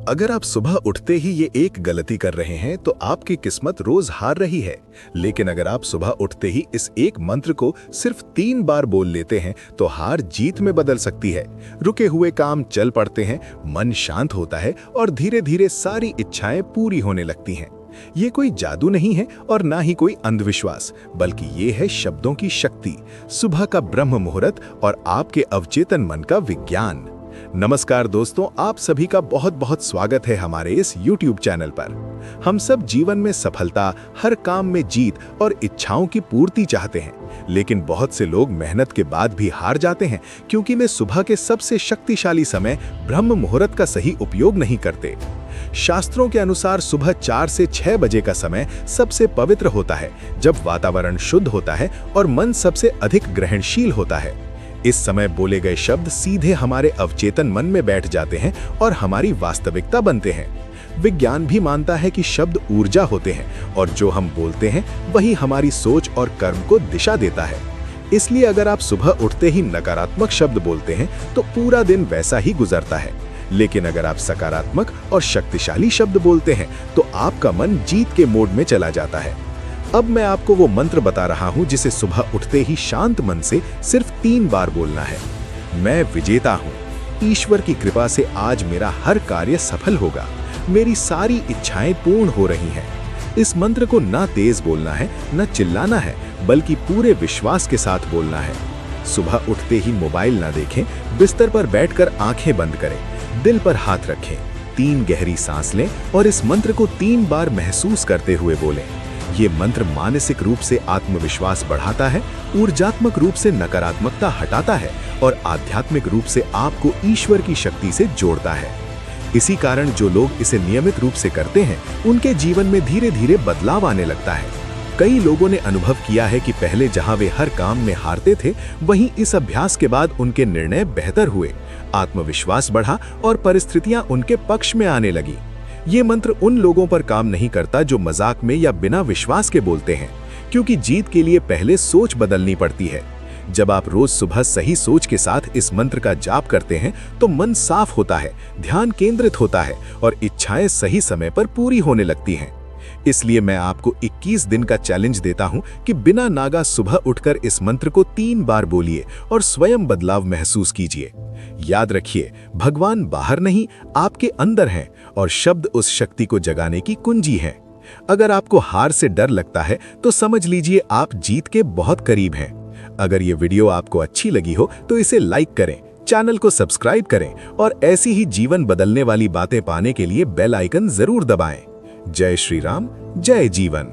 अगर आप सुबह उठते ही ये एक गलती कर रहे हैं तो आपकी किस्मत रोज हार रही है। लेकिन अगर आप सुबह उठते ही इस एक मंत्र को सिर्फ 3 बार बोल लेते हैं तो हार जीत में बदल सकती है। रुके हुए काम चल पड़ते हैं, मन शांत होता है और धीरे धीरे सारी इच्छाएं पूरी होने लगती हैं। ये कोई जादू नहीं है और ना ही कोई अंधविश्वास, बल्कि ये है शब्दों की शक्ति, सुबह का ब्रह्म मुहूर्त और आपके अवचेतन मन का विज्ञान। नमस्कार दोस्तों, आप सभी का बहुत बहुत स्वागत है हमारे इस YouTube चैनल पर। हम सब जीवन में सफलता, हर काम में जीत और इच्छाओं की पूर्ति चाहते हैं, लेकिन बहुत से लोग मेहनत के बाद भी हार जाते हैं क्योंकि वे सुबह के सबसे शक्तिशाली समय ब्रह्म मुहूर्त का सही उपयोग नहीं करते। शास्त्रों के अनुसार सुबह 4 से 6 बजे का समय सबसे पवित्र होता है, जब वातावरण शुद्ध होता है और मन सबसे अधिक ग्रहणशील होता है। इस समय बोले गए शब्द सीधे हमारे अवचेतन मन में बैठ जाते हैं और हमारी वास्तविकता बनते हैं। विज्ञान भी मानता है कि शब्द ऊर्जा होते हैं और जो हम बोलते हैं वही हमारी सोच और कर्म को दिशा देता है। इसलिए अगर आप सुबह उठते ही नकारात्मक शब्द बोलते हैं तो पूरा दिन वैसा ही गुजरता है, लेकिन अगर आप सकारात्मक और शक्तिशाली शब्द बोलते हैं तो आपका मन जीत के मोड में चला जाता है। अब मैं आपको वो मंत्र बता रहा हूं जिसे सुबह उठते ही शांत मन से सिर्फ 3 बार बोलना है। मैं विजेता हूं, ईश्वर की कृपा से आज मेरा हर कार्य सफल होगा, मेरी सारी इच्छाएं पूर्ण हो रही हैं। इस मंत्र को ना तेज बोलना है, न चिल्लाना है, बल्कि पूरे विश्वास के साथ बोलना है। सुबह उठते ही मोबाइल ना देखें, बिस्तर पर बैठकर आंखें बंद करें, दिल पर हाथ रखें, 3 गहरी सांस लें और इस मंत्र को 3 बार महसूस करते हुए बोलें। ये मंत्र मानसिक रूप से आत्मविश्वास बढ़ाता है, ऊर्जात्मक रूप से नकारात्मकता हटाता है और आध्यात्मिक रूप से आपको ईश्वर की शक्ति से जोड़ता है। इसी कारण जो लोग इसे नियमित रूप से करते हैं, उनके जीवन में धीरे धीरे बदलाव आने लगता है। कई लोगों ने अनुभव किया है कि पहले जहां वे हर काम में हारते थे, वहीं इस अभ्यास के बाद उनके निर्णय बेहतर हुए, आत्मविश्वास बढ़ा और परिस्थितियां उनके पक्ष में आने लगी। ये मंत्र उन लोगों पर काम नहीं करता जो मजाक में या बिना विश्वास के बोलते हैं, क्योंकि जीत के लिए पहले सोच बदलनी पड़ती है। जब आप रोज सुबह सही सोच के साथ इस मंत्र का जाप करते हैं तो मन साफ होता है, ध्यान केंद्रित होता है और इच्छाएं सही समय पर पूरी होने लगती हैं। इसलिए मैं आपको 21 दिन का चैलेंज देता हूं कि बिना नागा सुबह उठकर इस मंत्र को 3 बार बोलिए और स्वयं बदलाव महसूस कीजिए। याद रखिए, भगवान बाहर नहीं, आपके अंदर हैं और शब्द उस शक्ति को जगाने की कुंजी हैं। अगर आपको हार से डर लगता है तो समझ लीजिए आप जीत के बहुत करीब हैं। अगर ये वीडियो आपको अच्छी लगी हो तो इसे लाइक करें, चैनल को सब्सक्राइब करें और ऐसी ही जीवन बदलने वाली बातें पाने के लिए बेल आइकन जरूर दबाएं। जय श्री राम, जय जीवन।